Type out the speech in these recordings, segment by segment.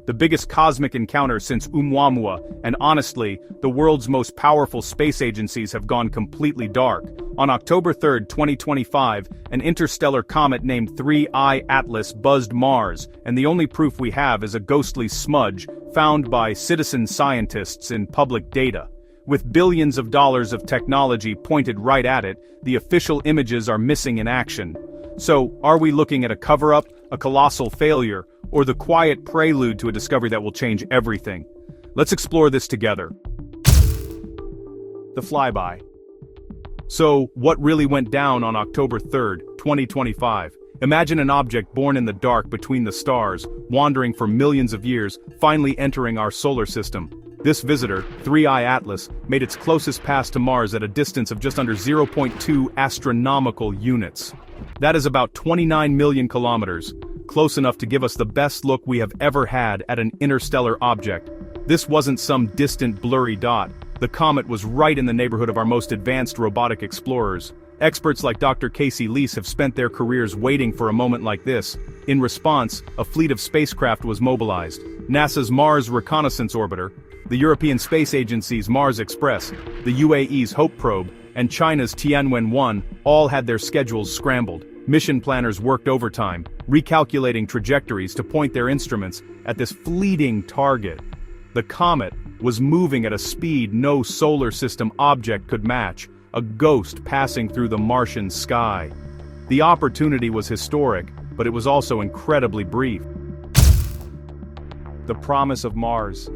the biggest cosmic encounter since Oumuamua, and honestly, the world's most powerful space agencies have gone completely dark. On October 3, 2025, an interstellar comet named 3I Atlas buzzed Mars, and the only proof we have is a ghostly smudge found by citizen scientists in public data. With billions of dollars of technology pointed right at it, the official images are missing in action. So, are we looking at a cover-up, a colossal failure, or the quiet prelude to a discovery that will change everything? Let's explore this together. The Flyby. So, what really went down on October 3, 2025? Imagine an object born in the dark between the stars, wandering for millions of years, finally entering our solar system. This visitor, 3I Atlas, made its closest pass to Mars at a distance of just under 0.2 astronomical units. That is about 29 million kilometers, close enough to give us the best look we have ever had at an interstellar object. This wasn't some distant blurry dot. The comet was right in the neighborhood of our most advanced robotic explorers. Experts like Dr. Casey Leese have spent their careers waiting for a moment like this. In response, a fleet of spacecraft was mobilized. NASA's Mars Reconnaissance Orbiter, the European Space Agency's Mars Express, the UAE's Hope Probe, and China's Tianwen-1 all had their schedules scrambled. Mission planners worked overtime, recalculating trajectories to point their instruments at this fleeting target. The comet was moving at a speed no solar system object could match, a ghost passing through the Martian sky. The opportunity was historic, but it was also incredibly brief. The promise of Mars.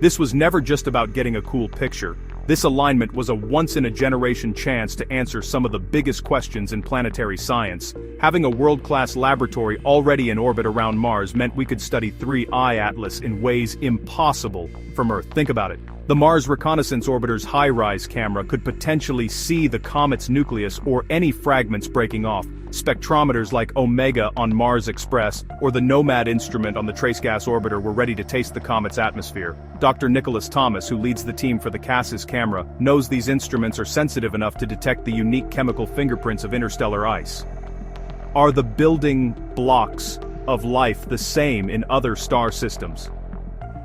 This was never just about getting a cool picture. This alignment was a once-in-a-generation chance to answer some of the biggest questions in planetary science. Having a world-class laboratory already in orbit around Mars meant we could study 3I Atlas in ways impossible from Earth. Think about it. The Mars Reconnaissance Orbiter's high-rise camera could potentially see the comet's nucleus or any fragments breaking off. Spectrometers like Omega on Mars Express or the Nomad instrument on the Trace Gas Orbiter were ready to taste the comet's atmosphere. Dr. Nicholas Thomas, who leads the team for the CASIS camera, knows these instruments are sensitive enough to detect the unique chemical fingerprints of interstellar ice. Are the building blocks of life the same in other star systems?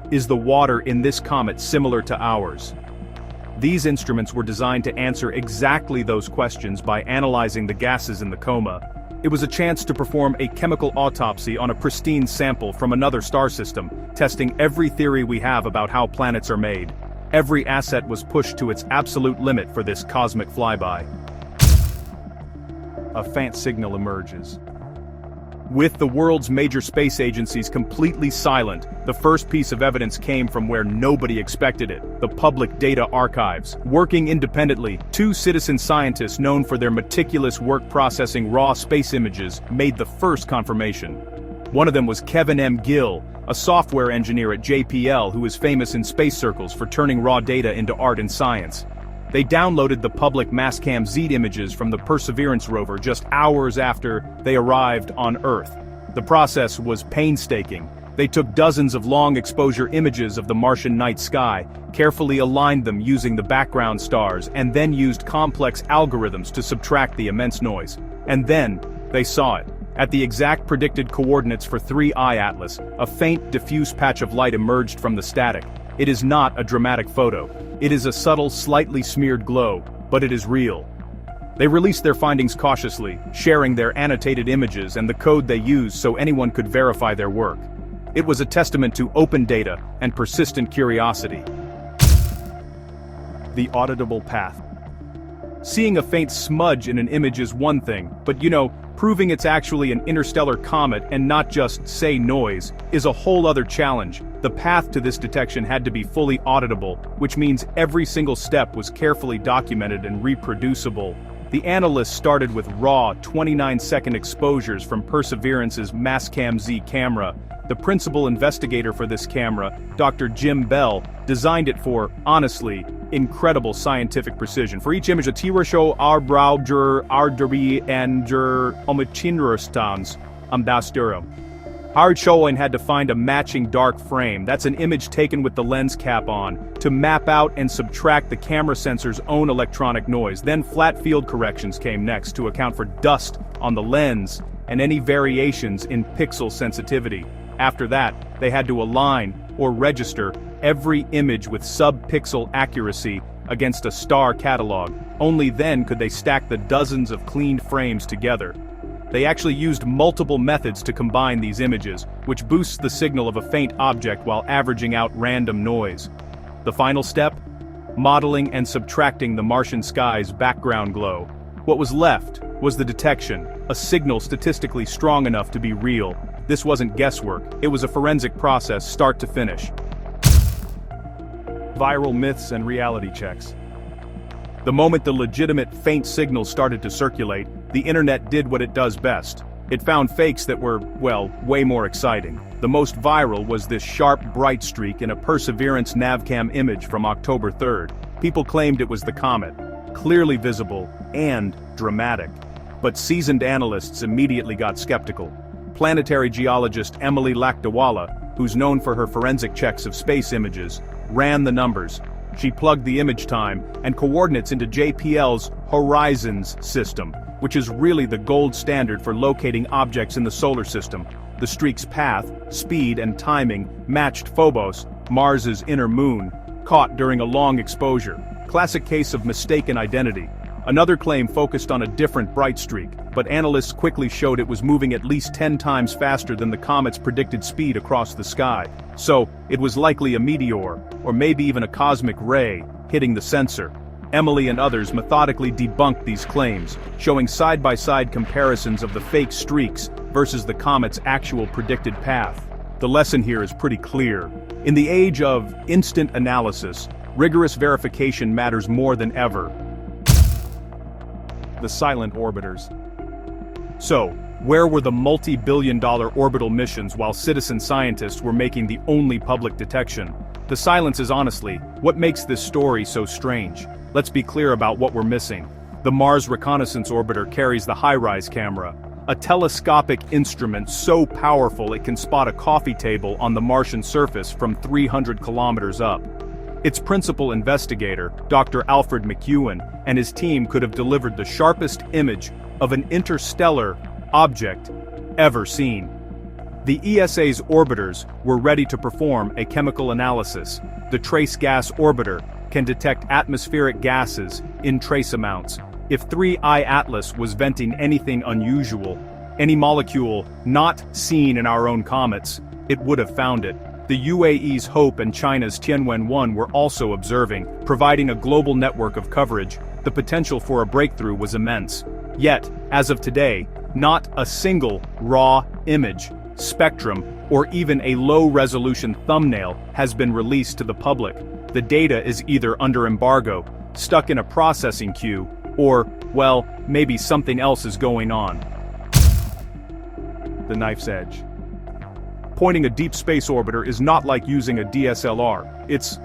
Is the water in this comet similar to ours? These instruments were designed to answer exactly those questions by analyzing the gases in the coma. It was a chance to perform a chemical autopsy on a pristine sample from another star system, testing every theory we have about how planets are made. Every asset was pushed to its absolute limit for this cosmic flyby. A faint signal emerges. With the world's major space agencies completely silent, the first piece of evidence came from where nobody expected it, the public data archives. Working independently, two citizen scientists known for their meticulous work processing raw space images made the first confirmation. One of them was Kevin M. Gill, a software engineer at JPL who is famous in space circles for turning raw data into art and science. They downloaded the public Mastcam Z images from the Perseverance rover just hours after they arrived on Earth. The process was painstaking. They took dozens of long-exposure images of the Martian night sky, carefully aligned them using the background stars, and then used complex algorithms to subtract the immense noise. And then, they saw it. At the exact predicted coordinates for 3I Atlas, a faint, diffuse patch of light emerged from the static. It is not a dramatic photo. It is a subtle, slightly smeared glow, but it is real. They released their findings cautiously, sharing their annotated images and the code they used so anyone could verify their work. It was a testament to open data and persistent curiosity. The auditable path. Seeing a faint smudge in an image is one thing, but proving it's actually an interstellar comet and not just, say, noise, is a whole other challenge. The path to this detection had to be fully auditable, which means every single step was carefully documented and reproducible. The analysts started with raw, 29-second exposures from Perseverance's Mastcam Z camera. The principal investigator for this camera, Dr. Jim Bell, designed it for, honestly, incredible scientific precision. For each image, a T-ratio R-browger R-derby and omichinrustans ambassador. Hard-showing had to find a matching dark frame, that's an image taken with the lens cap on, to map out and subtract the camera sensor's own electronic noise. Then flat field corrections came next to account for dust on the lens and any variations in pixel sensitivity. After that, they had to align, or register, every image with sub-pixel accuracy against a star catalog. Only then could they stack the dozens of cleaned frames together. They actually used multiple methods to combine these images, which boosts the signal of a faint object while averaging out random noise. The final step? Modeling and subtracting the Martian sky's background glow. What was left was the detection, a signal statistically strong enough to be real. This wasn't guesswork, it was a forensic process start to finish. Viral myths and reality checks. The moment the legitimate faint signals started to circulate, the internet did what it does best. It found fakes that were, well, way more exciting. The most viral was this sharp, bright streak in a Perseverance Navcam image from October 3rd. People claimed it was the comet, clearly visible and dramatic. But seasoned analysts immediately got skeptical. Planetary geologist Emily Lakdawala, who's known for her forensic checks of space images, ran the numbers. She plugged the image time and coordinates into JPL's Horizons system, which is really the gold standard for locating objects in the solar system. The streak's path, speed, and timing matched Phobos, Mars's inner moon, caught during a long exposure. Classic case of mistaken identity. Another claim focused on a different bright streak, but analysts quickly showed it was moving at least 10 times faster than the comet's predicted speed across the sky. So, it was likely a meteor, or maybe even a cosmic ray, hitting the sensor. Emily and others methodically debunked these claims, showing side-by-side comparisons of the fake streaks versus the comet's actual predicted path. The lesson here is pretty clear. In the age of instant analysis, rigorous verification matters more than ever. The silent orbiters. So, where were the multi-billion-dollar orbital missions while citizen scientists were making the only public detection? The silence is honestly what makes this story so strange. Let's be clear about what we're missing. The Mars Reconnaissance Orbiter carries the HiRISE camera, a telescopic instrument so powerful it can spot a coffee table on the Martian surface from 300 kilometers up. Its principal investigator, Dr. Alfred McEwen, and his team could have delivered the sharpest image of an interstellar object ever seen. The ESA's orbiters were ready to perform a chemical analysis. The Trace Gas Orbiter can detect atmospheric gases in trace amounts. If 3I Atlas was venting anything unusual, any molecule not seen in our own comets, it would have found it. The UAE's HOPE and China's Tianwen-1 were also observing, providing a global network of coverage. The potential for a breakthrough was immense. Yet, as of today, not a single raw image, spectrum, or even a low-resolution thumbnail has been released to the public. The data is either under embargo, stuck in a processing queue, or, well, maybe something else is going on. The knife's edge. Pointing a deep space orbiter is not like using a DSLR. It's,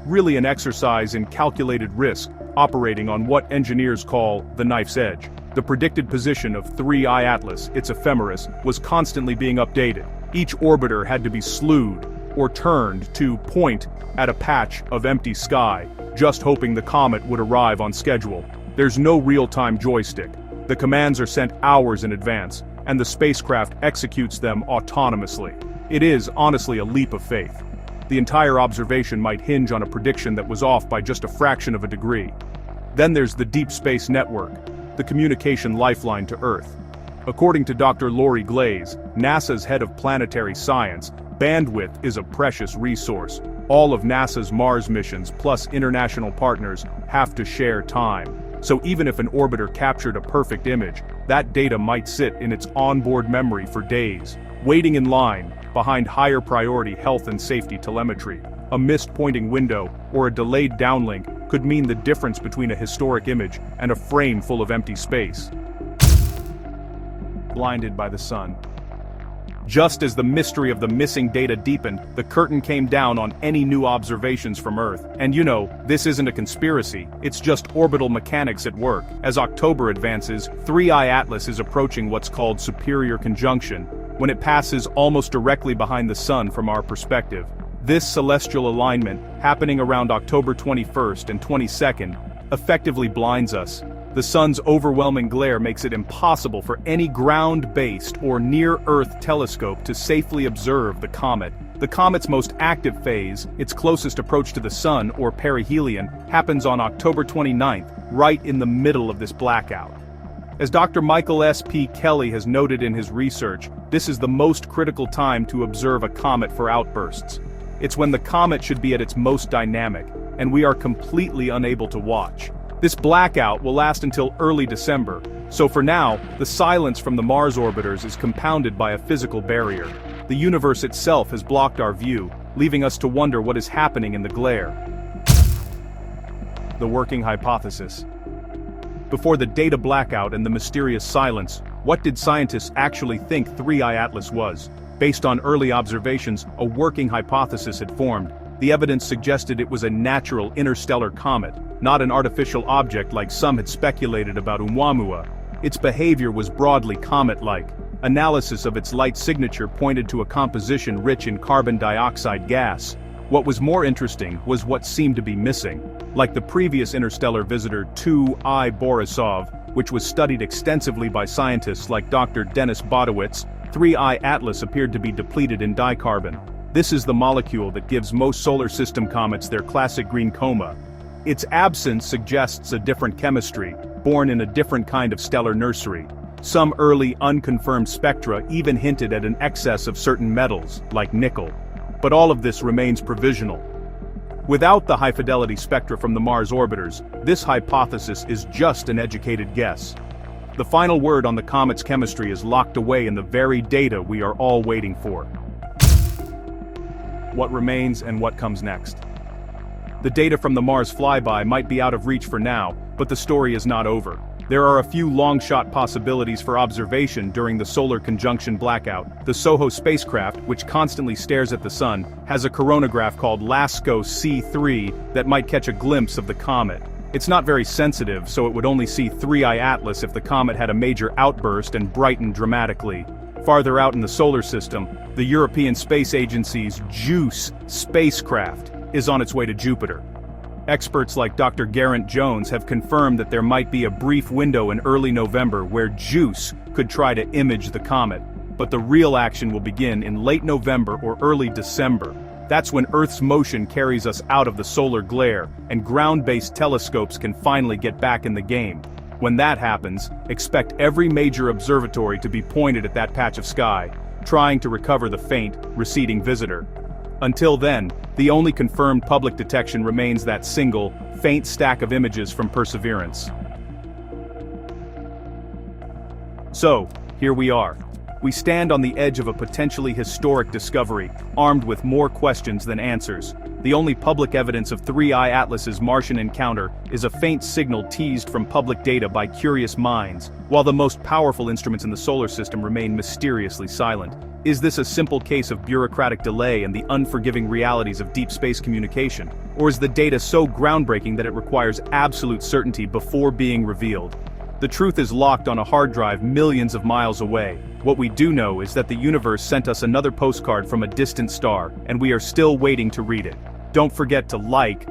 really an exercise in calculated risk, operating on what engineers call the knife's edge. The predicted position of 3I Atlas, its ephemeris, was constantly being updated. Each orbiter had to be slewed, or turned to point at a patch of empty sky, just hoping the comet would arrive on schedule. There's no real-time joystick. The commands are sent hours in advance, and the spacecraft executes them autonomously. It is, honestly, a leap of faith. The entire observation might hinge on a prediction that was off by just a fraction of a degree. Then there's the Deep Space Network, the communication lifeline to Earth. According to Dr. Lori Glaze, NASA's head of planetary science, bandwidth is a precious resource. All of NASA's Mars missions plus international partners have to share time. So even if an orbiter captured a perfect image, that data might sit in its onboard memory for days, waiting in line behind higher priority health and safety telemetry. A missed pointing window or a delayed downlink could mean the difference between a historic image and a frame full of empty space. Blinded by the sun. Just as the mystery of the missing data deepened, the curtain came down on any new observations from Earth. And you know, this isn't a conspiracy, it's just orbital mechanics at work. As October advances, 3I Atlas is approaching what's called superior conjunction, when it passes almost directly behind the sun from our perspective. This celestial alignment, happening around October 21st and 22nd, effectively blinds us. The sun's overwhelming glare makes it impossible for any ground-based or near-Earth telescope to safely observe the comet. The comet's most active phase, its closest approach to the sun, or perihelion, happens on October 29th, right in the middle of this blackout. As Dr. Michael S. P. Kelly has noted in his research, this is the most critical time to observe a comet for outbursts. It's when the comet should be at its most dynamic, and we are completely unable to watch. This blackout will last until early December, so for now, the silence from the Mars orbiters is compounded by a physical barrier. The universe itself has blocked our view, leaving us to wonder what is happening in the glare. The working hypothesis. Before the data blackout and the mysterious silence, what did scientists actually think 3I Atlas was? Based on early observations, a working hypothesis had formed. The evidence suggested it was a natural interstellar comet, not an artificial object like some had speculated about Oumuamua. Its behavior was broadly comet-like. Analysis of its light signature pointed to a composition rich in carbon dioxide gas. What was more interesting was what seemed to be missing. Like the previous interstellar visitor 2I Borisov, which was studied extensively by scientists like Dr. Denis Bodowitz, 3I Atlas appeared to be depleted in dicarbon. This is the molecule that gives most solar system comets their classic green coma. Its absence suggests a different chemistry, born in a different kind of stellar nursery. Some early unconfirmed spectra even hinted at an excess of certain metals, like nickel. But all of this remains provisional. Without the high-fidelity spectra from the Mars orbiters, this hypothesis is just an educated guess. The final word on the comet's chemistry is locked away in the very data we are all waiting for. What remains and what comes next? The data from the Mars flyby might be out of reach for now, but the story is not over. There are a few long-shot possibilities for observation during the solar conjunction blackout. The SOHO spacecraft, which constantly stares at the sun, has a coronagraph called LASCO C3 that might catch a glimpse of the comet. It's not very sensitive, so it would only see 3I Atlas if the comet had a major outburst and brightened dramatically. Farther out in the solar system, the European Space Agency's JUICE spacecraft is on its way to Jupiter. Experts like Dr. Geraint Jones have confirmed that there might be a brief window in early November where JUICE could try to image the comet, but the real action will begin in late November or early December. That's when Earth's motion carries us out of the solar glare, and ground-based telescopes can finally get back in the game. When that happens, expect every major observatory to be pointed at that patch of sky, trying to recover the faint, receding visitor. Until then, the only confirmed public detection remains that single, faint stack of images from Perseverance. So, here we are. We stand on the edge of a potentially historic discovery, armed with more questions than answers. The only public evidence of 3I Atlas's Martian encounter is a faint signal teased from public data by curious minds, while the most powerful instruments in the solar system remain mysteriously silent. Is this a simple case of bureaucratic delay and the unforgiving realities of deep space communication? Or is the data so groundbreaking that it requires absolute certainty before being revealed? The truth is locked on a hard drive millions of miles away. What we do know is that the universe sent us another postcard from a distant star, and we are still waiting to read it. Don't forget to like,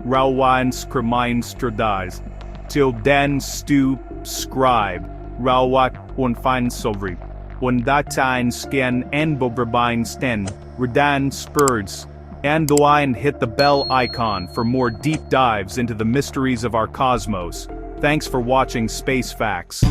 Rauwan Skrmeinstradais. Till then subscribe, Rauwak Onfine Sovri. Dateien scan en boberbine sten, redan spurs, and hit the bell icon for more deep dives into the mysteries of our cosmos. Thanks for watching Space Facts.